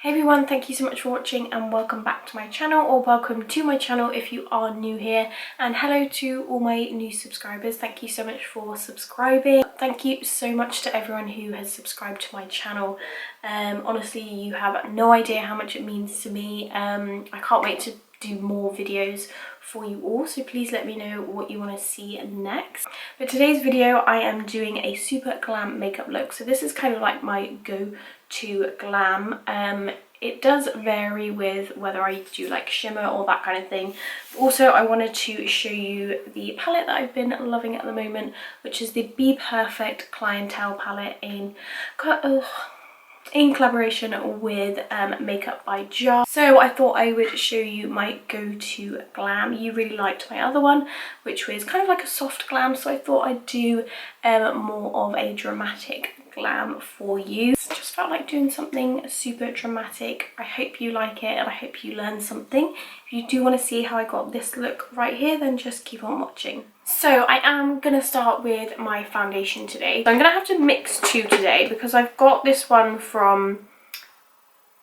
Hey everyone, thank you so much for watching and welcome back to my channel, or welcome to my channel if you are new here, and hello to all my new subscribers. Thank you so much for subscribing. Thank you so much to everyone who has subscribed to my channel. Honestly, you have no idea how much it means to me. I can't wait to do more videos for you all, so please let me know what you want to see next. But today's video I am doing a super glam makeup look, so this is kind of like my go-to glam. It does vary with whether I do like shimmer or that kind of thing. Also, I wanted to show you the palette that I've been loving at the moment, which is the BPERFECT Clientele palette in collaboration with Makeup by JAH. So I thought I would show you my go-to glam. You really liked my other one, which was kind of like a soft glam, so I thought I'd do more of a dramatic glam for you. Just felt like doing something super dramatic. I hope you like it and I hope you learn something. If you do want to see how I got this look right here, then just keep on watching. So I am going to start with my foundation today. So I'm going to have to mix two today because I've got this one from,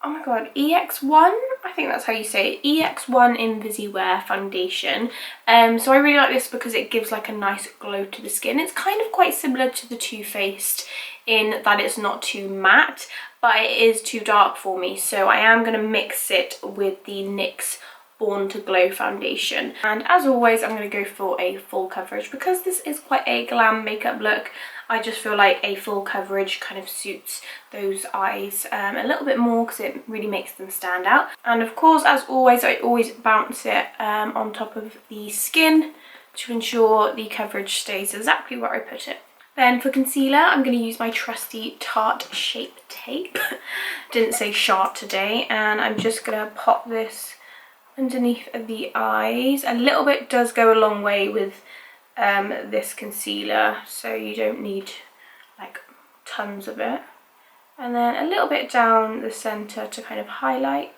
oh my god, EX1? I think that's how you say it. EX1 Invisiwear foundation. So I really like this because it gives like a nice glow to the skin. It's kind of quite similar to the Too Faced in that it's not too matte, but it is too dark for me. So I am going to mix it with the NYX Born to Glow foundation. And as always, I'm going to go for a full coverage because this is quite a glam makeup look. I just feel like a full coverage kind of suits those eyes a little bit more because it really makes them stand out. And of course, as always, I always bounce it on top of the skin to ensure the coverage stays exactly where I put it. Then for concealer, I'm going to use my trusty Tarte Shape Tape. Didn't say sharp today. And I'm just going to pop this underneath the eyes. A little bit does go a long way with this concealer, so you don't need like tons of it. And then a little bit down the centre to kind of highlight,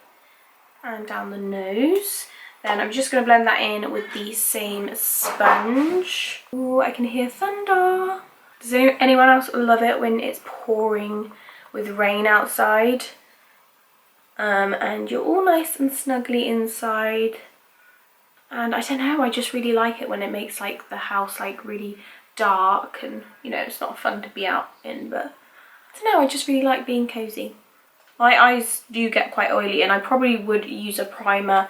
and down the nose. Then I'm just going to blend that in with the same sponge. Ooh, I can hear thunder. Does anyone else love it when it's pouring with rain outside? And you're all nice and snuggly inside. And I don't know, I just really like it when it makes like the house like really dark, and you know, it's not fun to be out in, but I don't know, I just really like being cozy. My eyes do get quite oily and I probably would use a primer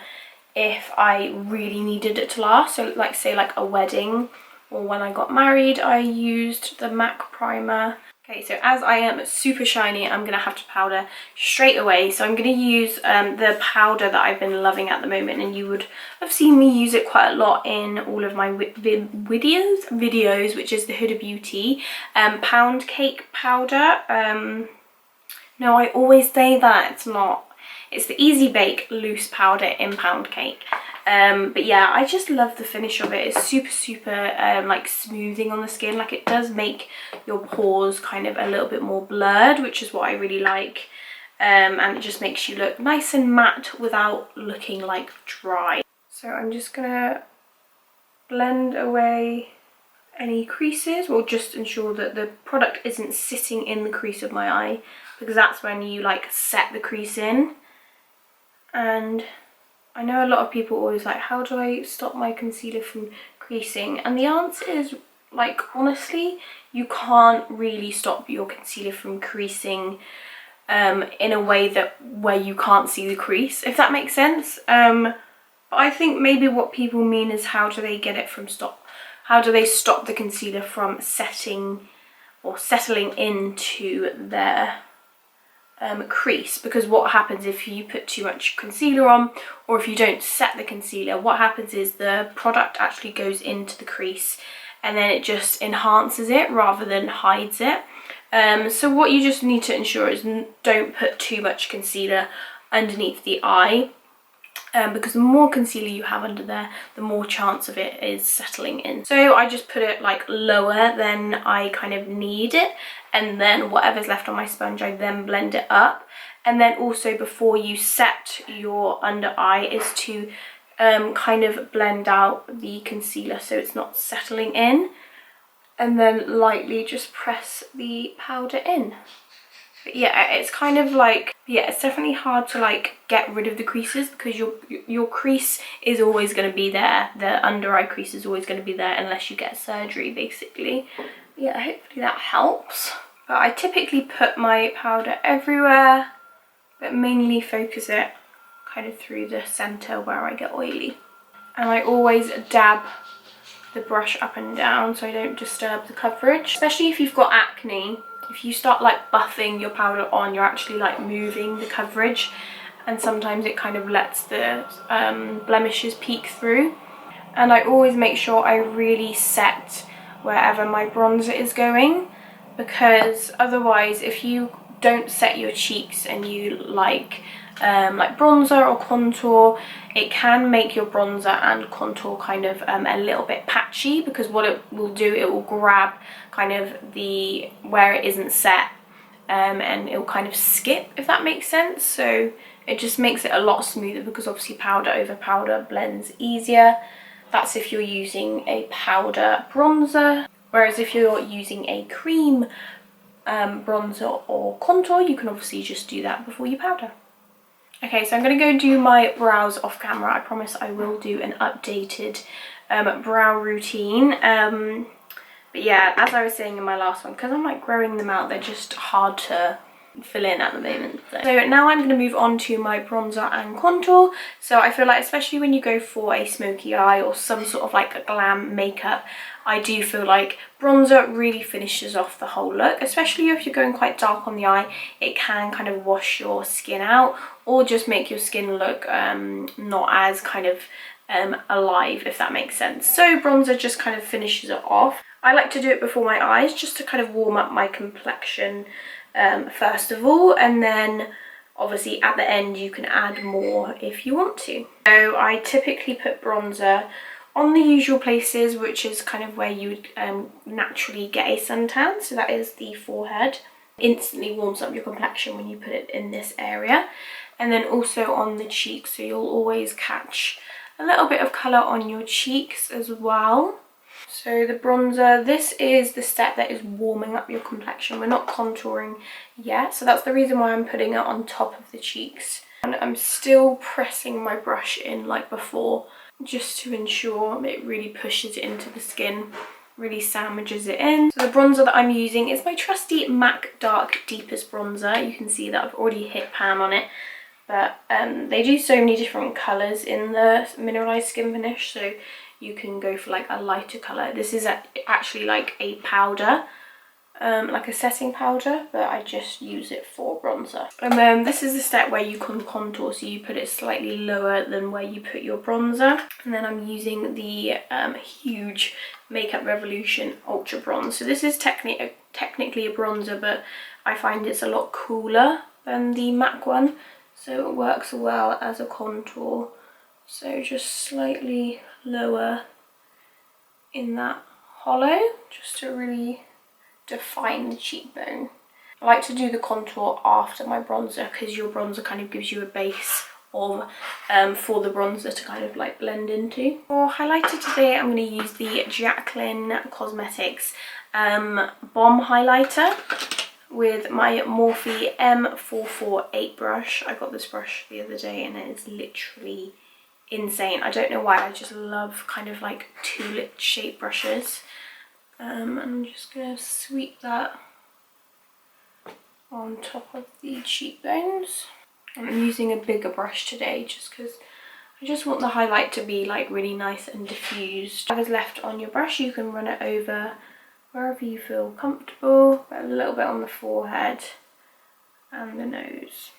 if I really needed it to last. So like say like a wedding or when I got married, I used the MAC primer. Okay, so as I am super shiny, I'm going to have to powder straight away. So I'm going to use the powder that I've been loving at the moment, and you would have seen me use it quite a lot in all of my videos, which is the Huda Beauty Pound Cake powder. No, I always say that, it's not. It's the Easy Bake loose powder in Pound Cake. But yeah, I just love the finish of it. It's super like smoothing on the skin. Like it does make your pores kind of a little bit more blurred, which is what I really like. And it just makes you look nice and matte without looking like dry. So I'm just gonna blend away any creases, or just ensure that the product isn't sitting in the crease of my eye, because that's when you like set the crease in. And I know a lot of people always like, how do I stop my concealer from creasing? And the answer is, like, honestly, you can't really stop your concealer from creasing in a way where you can't see the crease, if that makes sense. But I think maybe what people mean is, how do they get it from how do they stop the concealer from setting or settling into their crease? Because what happens if you put too much concealer on, or if you don't set the concealer, what happens is the product actually goes into the crease and then it just enhances it rather than hides it. So what you just need to ensure is don't put too much concealer underneath the eye, because the more concealer you have under there, the more chance of it is settling in. So I just put it like lower than I kind of need it, and then whatever's left on my sponge, I then blend it up. And then also, before you set your under eye, is to kind of blend out the concealer so it's not settling in, and then lightly just press the powder in. But yeah, it's kind of like, yeah, it's definitely hard to like get rid of the creases because your crease is always going to be there. The under eye crease is always going to be there unless you get surgery, basically. Yeah, hopefully that helps. But I typically put my powder everywhere, but mainly focus it kind of through the center where I get oily. And I always dab the brush up and down so I don't disturb the coverage, especially if you've got acne. If you start like buffing your powder on, you're actually like moving the coverage, and sometimes it kind of lets the blemishes peek through. And I always make sure I really set wherever my bronzer is going, because otherwise if you don't set your cheeks and you like bronzer or contour, it can make your bronzer and contour kind of a little bit patchy, because what it will do, it will grab kind of the where it isn't set, and it will kind of skip, if that makes sense. So it just makes it a lot smoother, because obviously powder over powder blends easier. That's if you're using a powder bronzer, whereas if you're using a cream bronzer or contour, you can obviously just do that before you powder. Okay, so I'm going to go do my brows off camera. I promise I will do an updated brow routine. But yeah, as I was saying in my last one, because I'm like growing them out, they're just hard to fill in at the moment. So now I'm going to move on to my bronzer and contour. So I feel like, especially when you go for a smoky eye or some sort of like a glam makeup, I do feel like bronzer really finishes off the whole look, especially if you're going quite dark on the eye. It can kind of wash your skin out or just make your skin look not as kind of alive, if that makes sense. So bronzer just kind of finishes it off. I like to do it before my eyes just to kind of warm up my complexion first of all, and then obviously at the end you can add more if you want to. So I typically put bronzer on the usual places, which is kind of where you would naturally get a suntan, so that is the forehead. Instantly warms up your complexion when you put it in this area, and then also on the cheeks, so you'll always catch a little bit of colour on your cheeks as well. So the bronzer, this is the step that is warming up your complexion. We're not contouring yet, so that's the reason why I'm putting it on top of the cheeks. And I'm still pressing my brush in like before, just to ensure it really pushes it into the skin, really sandwiches it in. So the bronzer that I'm using is my trusty MAC Dark Deepest Bronzer. You can see that I've already hit pan on it, but they do so many different colours in the mineralized skin finish, so you can go for like a lighter colour. This is actually like a powder, like a setting powder, but I just use it for bronzer. And then this is the step where you can contour, so you put it slightly lower than where you put your bronzer. And then I'm using the huge Makeup Revolution Ultra Bronze. So this is technically a bronzer, but I find it's a lot cooler than the MAC one, so it works well as a contour. So just slightly lower in that hollow, just to really define the cheekbone. I like to do the contour after my bronzer, because your bronzer kind of gives you a base of for the bronzer to kind of like blend into. For highlighter today, I'm going to use the Jaclyn Cosmetics Bomb Highlighter with my Morphe M448 brush. I got this brush the other day and it is literally insane. I don't know why, I just love kind of like tulip shaped brushes. And I'm just going to sweep that on top of the cheekbones. I'm using a bigger brush today just because I just want the highlight to be like really nice and diffused. Whatever's left on your brush, you can run it over wherever you feel comfortable, but a little bit on the forehead and the nose.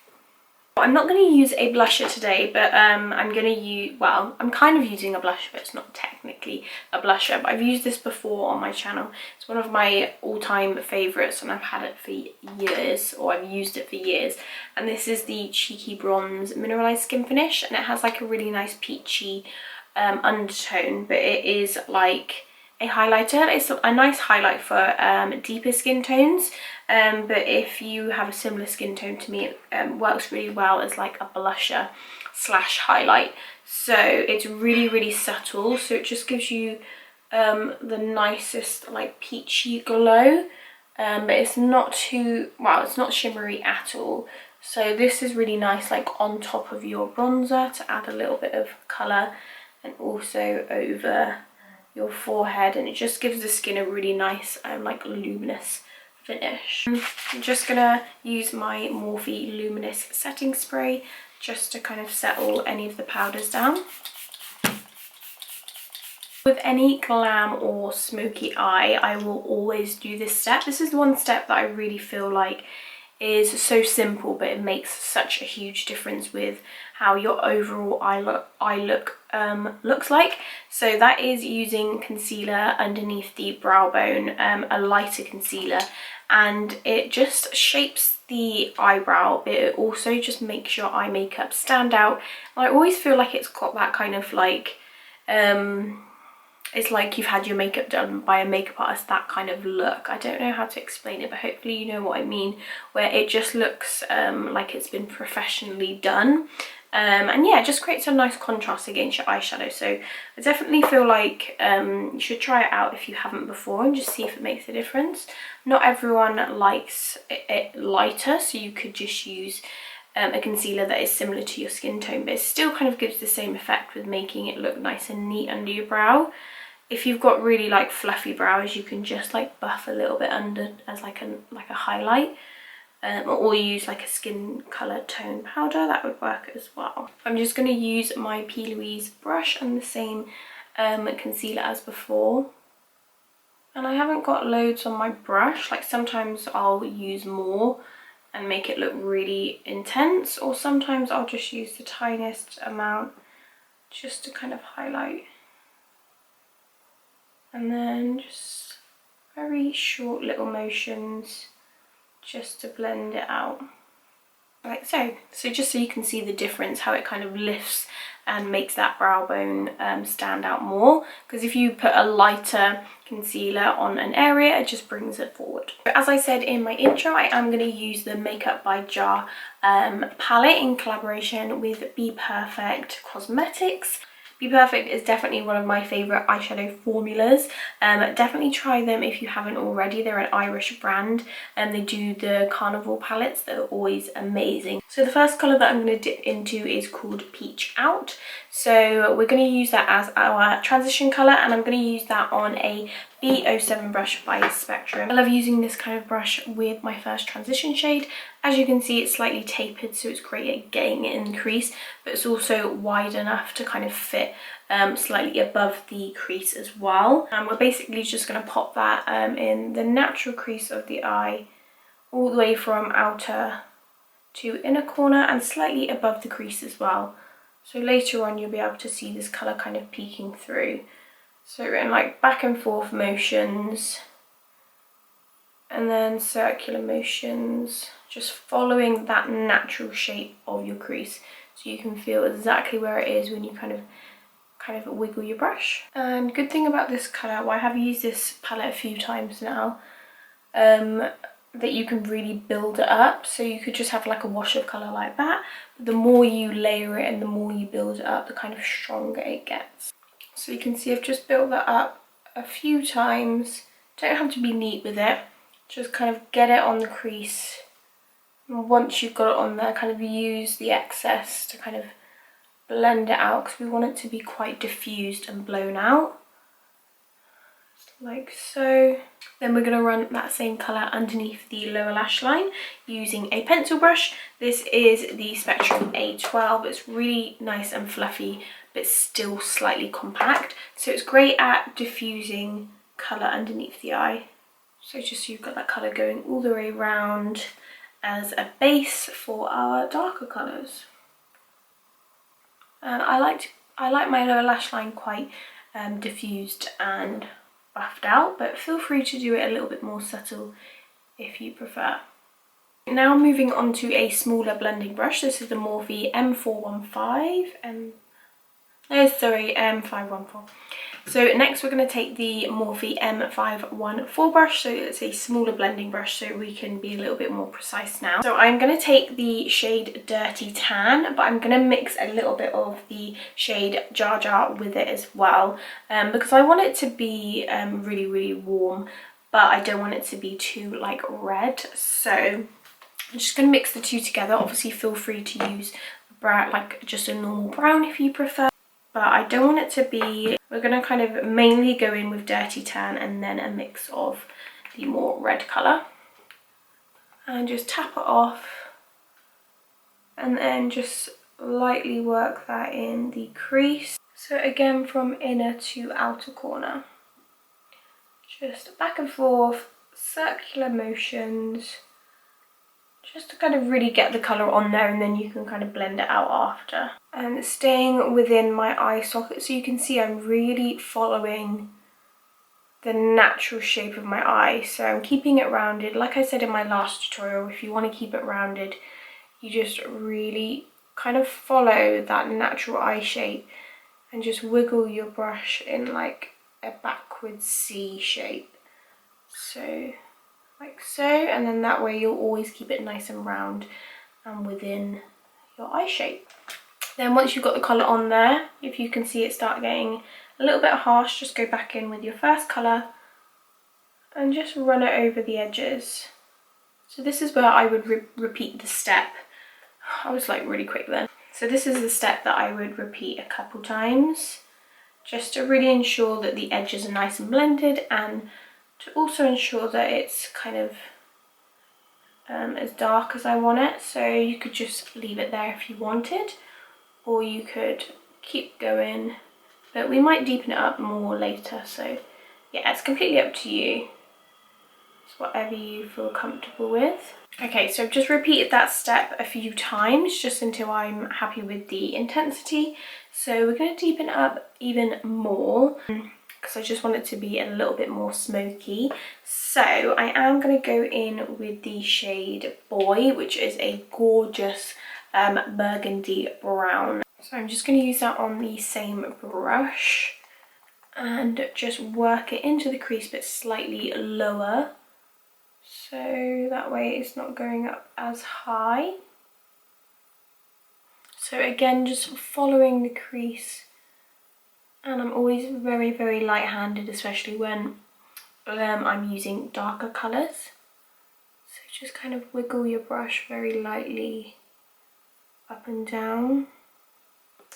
I'm not going to use a blusher today, but I'm going to use, well, I'm kind of using a blusher, but it's not technically a blusher, but I've used this before on my channel. It's one of my all-time favourites and I've had it for years, or I've used it for years, and this is the Cheeky Bronze Mineralized Skin Finish, and it has like a really nice peachy undertone, but it is like a highlighter. It's a nice highlight for deeper skin tones, but if you have a similar skin tone to me, it works really well as like a blusher slash highlight. So it's really subtle, so it just gives you the nicest like peachy glow, but it's not too, well, it's not shimmery at all. So this is really nice, like on top of your bronzer to add a little bit of colour, and also over your forehead, and it just gives the skin a really nice like luminous finish. I'm just gonna use my Morphe Luminous setting spray just to kind of settle any of the powders down. With any glam or smoky eye, I will always do this step. This is the one step that I really feel like is so simple, but it makes such a huge difference with how your overall eye look looks like. So that is using concealer underneath the brow bone, a lighter concealer, and it just shapes the eyebrow. It also just makes your eye makeup stand out. And I always feel like it's got that kind of like it's like you've had your makeup done by a makeup artist, that kind of look. I don't know how to explain it, but hopefully you know what I mean, where it just looks like it's been professionally done. And yeah, it just creates a nice contrast against your eyeshadow. So I definitely feel like you should try it out if you haven't before, and just see if it makes a difference. Not everyone likes it lighter, so you could just use a concealer that is similar to your skin tone, but it still kind of gives the same effect with making it look nice and neat under your brow. If you've got really like fluffy brows, you can just like buff a little bit under as like a highlight, or use like a skin color tone powder. That would work as well. I'm just going to use my P. Louise brush and the same concealer as before. And I haven't got loads on my brush. Like sometimes I'll use more and make it look really intense, or sometimes I'll just use the tiniest amount just to kind of highlight. And then just very short little motions just to blend it out, like so. So just so you can see the difference, how it kind of lifts and makes that brow bone stand out more, because if you put a lighter concealer on an area, it just brings it forward. As I said in my intro, I am going to use the Makeup by JAH palette in collaboration with BPERFECT Cosmetics. BPERFECT is definitely one of my favourite eyeshadow formulas. Definitely try them if you haven't already. They're an Irish brand, and they do the carnival palettes that are always amazing. So the first colour that I'm going to dip into is called Peach Out. So we're going to use that as our transition colour, and I'm going to use that on a B07 brush by Spectrum. I love using this kind of brush with my first transition shade. As you can see, it's slightly tapered, so it's great at getting it in the crease, but it's also wide enough to kind of fit slightly above the crease as well. And we're basically just going to pop that in the natural crease of the eye, all the way from outer to inner corner and slightly above the crease as well. So later on you'll be able to see this colour kind of peeking through. So in like back and forth motions, and then circular motions, just following that natural shape of your crease, so you can feel exactly where it is when you kind of wiggle your brush. And good thing about this colour, well, I have used this palette a few times now, that you can really build it up. So you could just have like a wash of colour like that, but the more you layer it and the more you build it up, the kind of stronger it gets. So you can see I've just built that up a few times. Don't have to be neat with it, just kind of get it on the crease. And once you've got it on there, kind of use the excess to kind of blend it out, because we want it to be quite diffused and blown out, like so. Then we're going to run that same colour underneath the lower lash line using a pencil brush. This is the Spectrum A12. It's really nice and fluffy, but still slightly compact, so it's great at diffusing colour underneath the eye. So just so you've got that colour going all the way around as a base for our darker colours. And I like my lower lash line quite diffused and buffed out, but feel free to do it a little bit more subtle if you prefer. Now moving on to a smaller blending brush. This is the Morphe M514. So next we're going to take the Morphe M514 brush, so it's a smaller blending brush, so we can be a little bit more precise now. So I'm going to take the shade Dirty Tan, but I'm going to mix a little bit of the shade JAH with it as well, because I want it to be really, really warm, but I don't want it to be too like red. So I'm just going to mix the two together. Obviously feel free to use brown, like just a normal brown if you prefer, but I don't want it to be, we're going to kind of mainly go in with dirty tan and then a mix of the more red colour, and just tap it off and then just lightly work that in the crease. So again, from inner to outer corner, just back and forth, circular motions, just to kind of really get the colour on there, and then you can kind of blend it out after. And staying within my eye socket, so you can see I'm really following the natural shape of my eye. So I'm keeping it rounded. Like I said in my last tutorial, if you want to keep it rounded, you just really kind of follow that natural eye shape and just wiggle your brush in like a backwards C shape. So like so, and then that way you'll always keep it nice and round and within your eye shape. Then once you've got the colour on there, if you can see it start getting a little bit harsh, just go back in with your first colour and just run it over the edges. So this is where I would repeat the step. I was like really quick then. So this is the step that I would repeat a couple times, just to really ensure that the edges are nice and blended, and to also ensure that it's kind of as dark as I want it. So you could just leave it there if you wanted, or you could keep going, but we might deepen it up more later. So yeah, it's completely up to you. It's whatever you feel comfortable with. Okay, so I've just repeated that step a few times just until I'm happy with the intensity. So we're going to deepen it up even more because I just want it to be a little bit more smoky. So I am going to go in with the shade Boy, which is a gorgeous burgundy brown. So I'm just going to use that on the same brush and just work it into the crease but slightly lower, so that way it's not going up as high. So again, just following the crease, and I'm always very, very light-handed, especially when I'm using darker colours. So just kind of wiggle your brush very lightly up and down.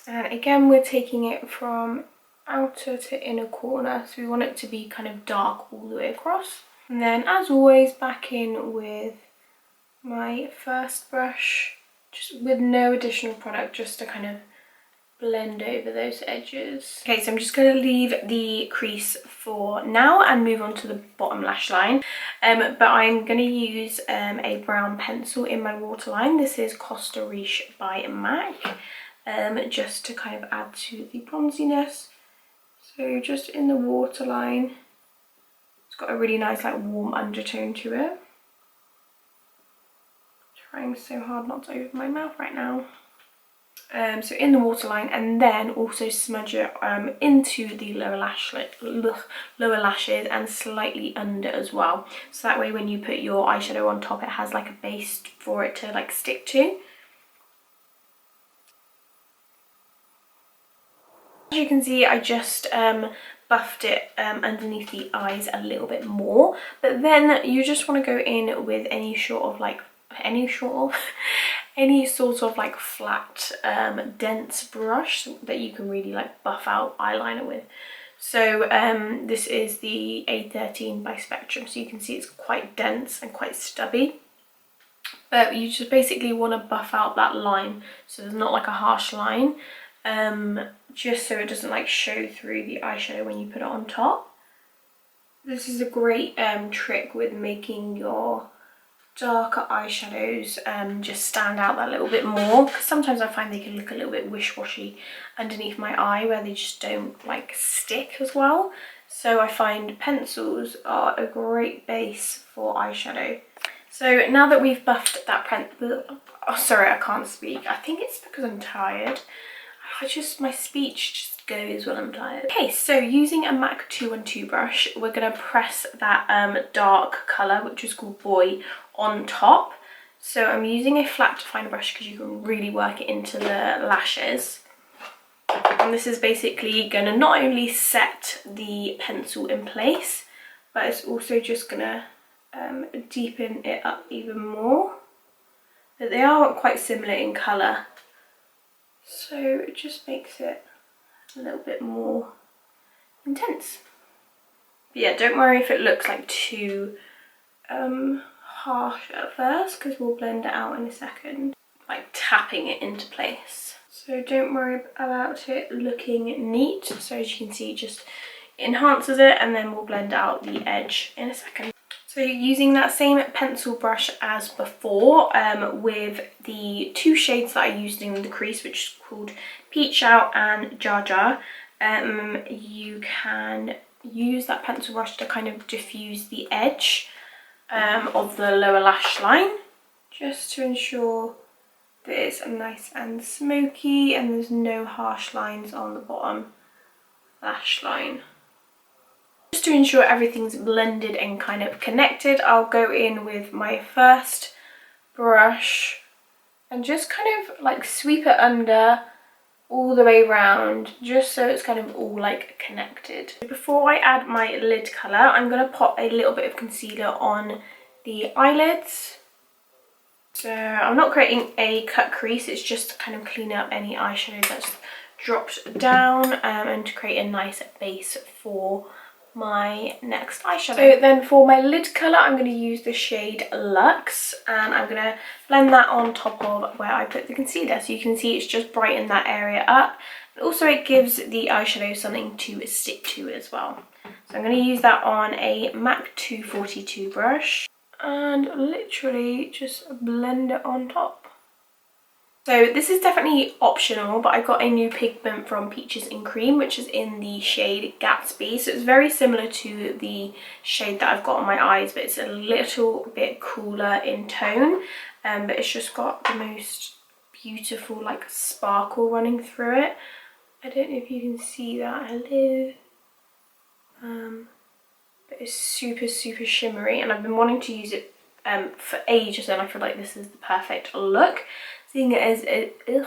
And again, we're taking it from outer to inner corner, so we want it to be kind of dark all the way across. And then as always, back in with my first brush, just with no additional product, just to kind of blend over those edges. Okay, so I'm just going to leave the crease for now and move on to the bottom lash line. But I'm going to use a brown pencil in my waterline. This is Costa Riche by MAC, just to kind of add to the bronziness. So just in the waterline, it's got a really nice like warm undertone to it. Trying so hard not to open my mouth right now. So in the waterline, and then also smudge it into the lower lashes and slightly under as well. So that way when you put your eyeshadow on top, it has like a base for it to like stick to. As you can see, I just buffed it underneath the eyes a little bit more, but then you just want to go in with any sort of flat dense brush that you can really like buff out eyeliner with. So this is the A13 by Spectrum, so you can see it's quite dense and quite stubby, but you just basically want to buff out that line so there's not like a harsh line, just so it doesn't like show through the eyeshadow when you put it on top. This is a great trick with making your darker eyeshadows just stand out that little bit more, because sometimes I find they can look a little bit wish-washy underneath my eye where they just don't like stick as well. So I find pencils are a great base for eyeshadow. So now that we've buffed that oh sorry, I can't speak. I think it's because I'm tired. My speech just goes when I'm tired. Okay, so using a MAC 212 brush, we're going to press that dark colour, which is called Boy, on top. So I'm using a flat definer brush because you can really work it into the lashes. And this is basically going to not only set the pencil in place, but it's also just gonna deepen it up even more. But they are quite similar in colour, so it just makes it a little bit more intense. But yeah, don't worry if it looks like too harsh at first, because we'll blend it out in a second, like tapping it into place. So don't worry about it looking neat. So as you can see, it just enhances it, and then we'll blend out the edge in a second. So using that same pencil brush as before, with the two shades that I used in the crease, which is called Peach Out and JAH, you can use that pencil brush to kind of diffuse the edge of the lower lash line, just to ensure that it's nice and smoky and there's no harsh lines on the bottom lash line. Just to ensure everything's blended and kind of connected, I'll go in with my first brush and just kind of like sweep it under all the way around, just so it's kind of all like connected. Before I add my lid colour, I'm going to pop a little bit of concealer on the eyelids. So I'm not creating a cut crease, it's just to kind of clean up any eyeshadow that's dropped down, and to create a nice base for my next eyeshadow. So then for my lid colour, I'm going to use the shade Luxe, and I'm going to blend that on top of where I put the concealer. So you can see it's just brightened that area up. And also it gives the eyeshadow something to stick to as well. So I'm going to use that on a MAC 242 brush and literally just blend it on top. So this is definitely optional, but I got a new pigment from Peaches and Cream, which is in the shade Gatsby. So it's very similar to the shade that I've got on my eyes, but it's a little bit cooler in tone. But it's just got the most beautiful like sparkle running through it. I don't know if you can see that. Hello. But it's super, super shimmery, and I've been wanting to use it for ages, and I feel like this is the perfect look. Seeing as it is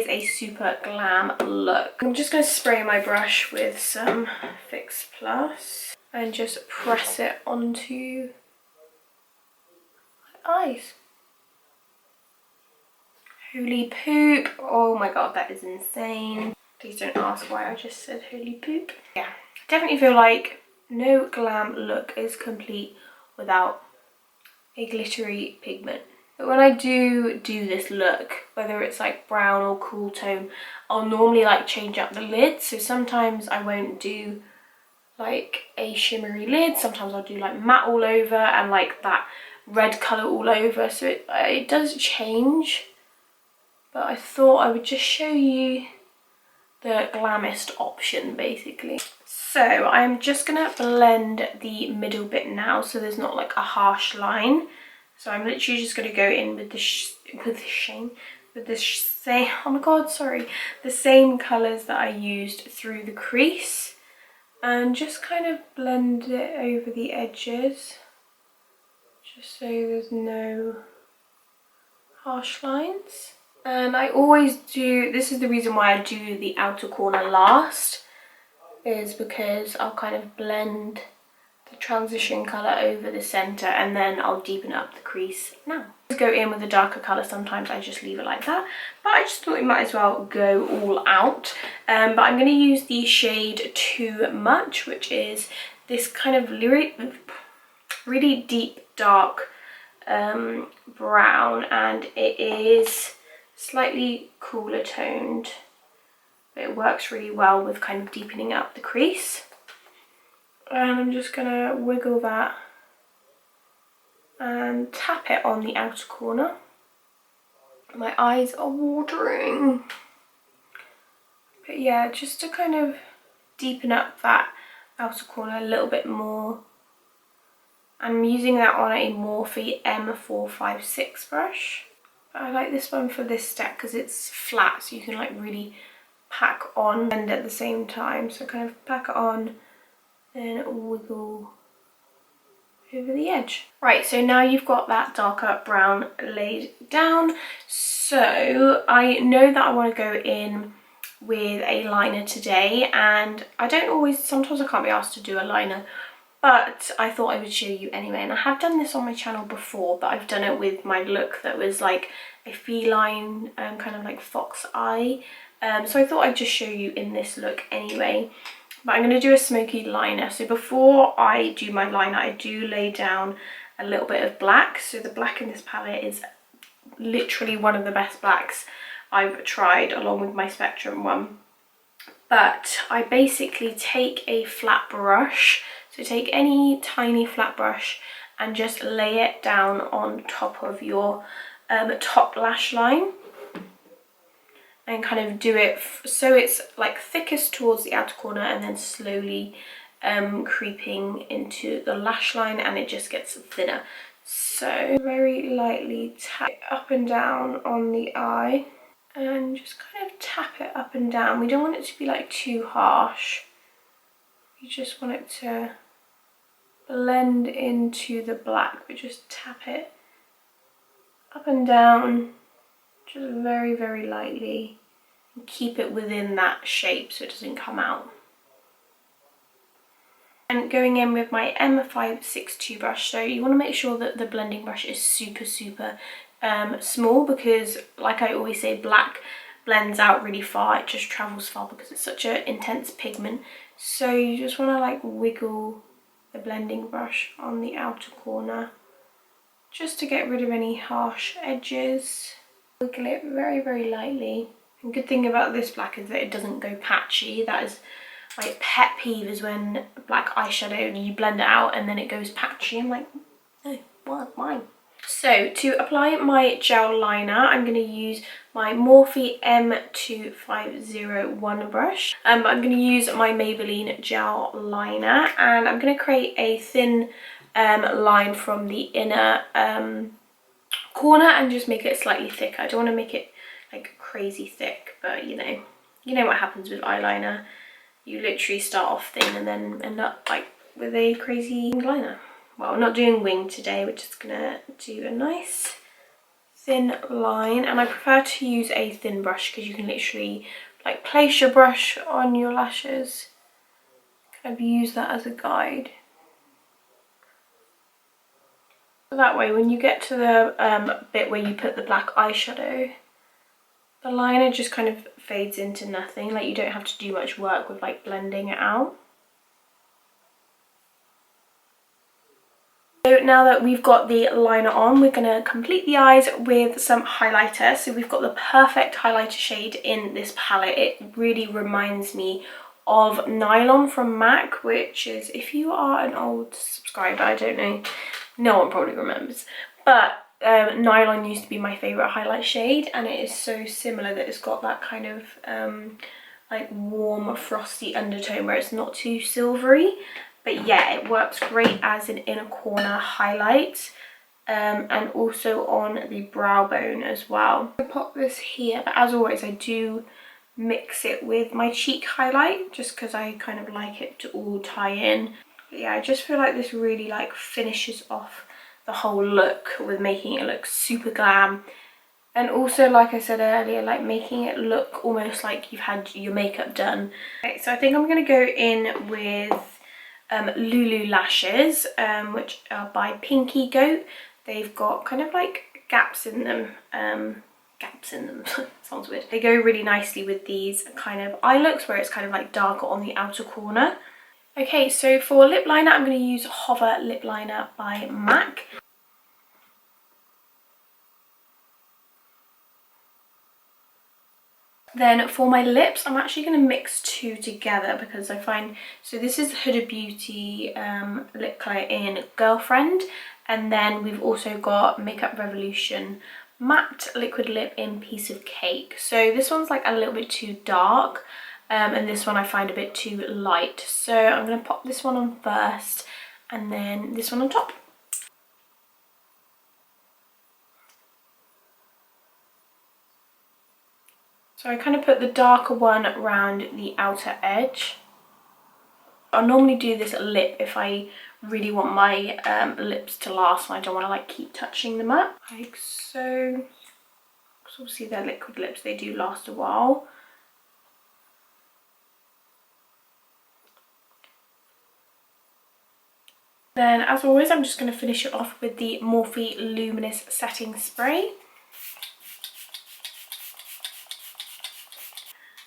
a super glam look. I'm just going to spray my brush with some Fix Plus and just press it onto my eyes. Holy poop. Oh my god, that is insane. Please don't ask why I just said holy poop. Yeah, I definitely feel like no glam look is complete without a glittery pigment. But when I do this look, whether it's like brown or cool tone, I'll normally like change up the lid. So sometimes I won't do like a shimmery lid, sometimes I'll do like matte all over and like that red colour all over. So it does change, but I thought I would just show you the glamist option basically. So I'm just gonna blend the middle bit now so there's not like a harsh line. So I'm literally just gonna go in with the same colours that I used through the crease, and just kind of blend it over the edges, just so there's no harsh lines. And I always do, this is the reason why I do the outer corner last, is because I'll kind of blend the transition colour over the centre and then I'll deepen up the crease now. To go in with a darker colour, sometimes I just leave it like that, but I just thought we might as well go all out. But I'm going to use the shade Too Much, which is this kind of really deep dark brown, and it is slightly cooler toned, but it works really well with kind of deepening up the crease. And I'm just gonna wiggle that and tap it on the outer corner. My eyes are watering. But yeah, just to kind of deepen up that outer corner a little bit more. I'm using that on a Morphe M456 brush. I like this one for this step because it's flat, so you can like really pack on and at the same time. So kind of pack it on, then wiggle over the edge. Right, so now you've got that darker brown laid down. So I know that I want to go in with a liner today, and I don't always, sometimes I can't be asked to do a liner, but I thought I would show you anyway. And I have done this on my channel before, but I've done it with my look that was like a feline kind of like fox eye, so I thought I'd just show you in this look anyway. But I'm going to do a smoky liner. So before I do my liner, I do lay down a little bit of black. So the black in this palette is literally one of the best blacks I've tried, along with my Spectrum one. But I basically take a flat brush, so take any tiny flat brush and just lay it down on top of your top lash line, and kind of do it so it's like thickest towards the outer corner, and then slowly creeping into the lash line, and it just gets thinner. So very lightly tap it up and down on the eye, and just kind of tap it up and down. We don't want it to be like too harsh. You just want it to blend into the black, but just tap it up and down, just very, very lightly, and keep it within that shape so it doesn't come out. And going in with my M562 brush, so you want to make sure that the blending brush is super small, because like I always say, black blends out really far, it just travels far because it's such an intense pigment. So you just want to like wiggle the blending brush on the outer corner just to get rid of any harsh edges. Wiggle it very, very lightly. And good thing about this black is that it doesn't go patchy. That is my pet peeve, is when black eyeshadow, you blend it out and then it goes patchy. I'm like, no, why? So to apply my gel liner, I'm going to use my Morphe M2501 brush. I'm going to use my Maybelline gel liner, and I'm going to create a thin line from the inner corner and just make it slightly thicker. I don't want to make it like crazy thick, but you know what happens with eyeliner. You literally start off thin and then end up like with a crazy liner. Well, I'm not doing wing today, we're just gonna do a nice thin line, and I prefer to use a thin brush because you can literally like place your brush on your lashes, kind of use that as a guide. So that way when you get to the bit where you put the black eyeshadow, the liner just kind of fades into nothing, like you don't have to do much work with like blending it out. So now that we've got the liner on, we're going to complete the eyes with some highlighter. So we've got the Perfect highlighter shade in this palette. It really reminds me of Nylon from MAC, which is, if you are an old subscriber, I don't know, no one probably remembers, but Nylon used to be my favourite highlight shade, and it is so similar that it's got that kind of like warm frosty undertone where it's not too silvery. But yeah, it works great as an inner corner highlight, and also on the brow bone as well. I pop this here, but as always I do mix it with my cheek highlight just because I kind of like it to all tie in. But yeah, I just feel like this really like finishes off the whole look with making it look super glam, and also, like I said earlier, like making it look almost like you've had your makeup done. Okay, so I think I'm going to go in with Lulu Lashes, which are by Pinky Goat. They've got kind of like gaps in them, sounds weird. They go really nicely with these kind of eye looks where it's kind of like darker on the outer corner. Okay, so for lip liner, I'm going to use Hover Lip Liner by MAC. Then for my lips, I'm actually going to mix two together because I find, so this is Huda Beauty lip colour in Girlfriend, and then we've also got Makeup Revolution matte liquid lip in Piece of Cake. So this one's like a little bit too dark, and this one I find a bit too light. So I'm going to pop this one on first and then this one on top. So I kind of put the darker one around the outer edge. I normally do this lip if I really want my lips to last and I don't want to like keep touching them up. Like so. Because obviously they're liquid lips, they do last a while. Then, as always, I'm just going to finish it off with the Morphe Luminous Setting Spray.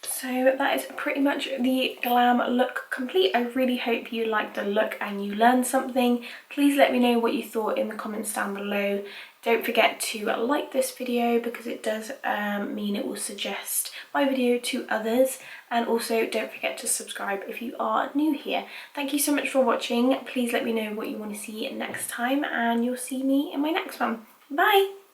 So that is pretty much the glam look complete. I really hope you liked the look and you learned something. Please let me know what you thought in the comments down below. Don't forget to like this video because it does mean it will suggest my video to others, and also don't forget to subscribe if you are new here. Thank you so much for watching. Please let me know what you want to see next time and you'll see me in my next one. Bye!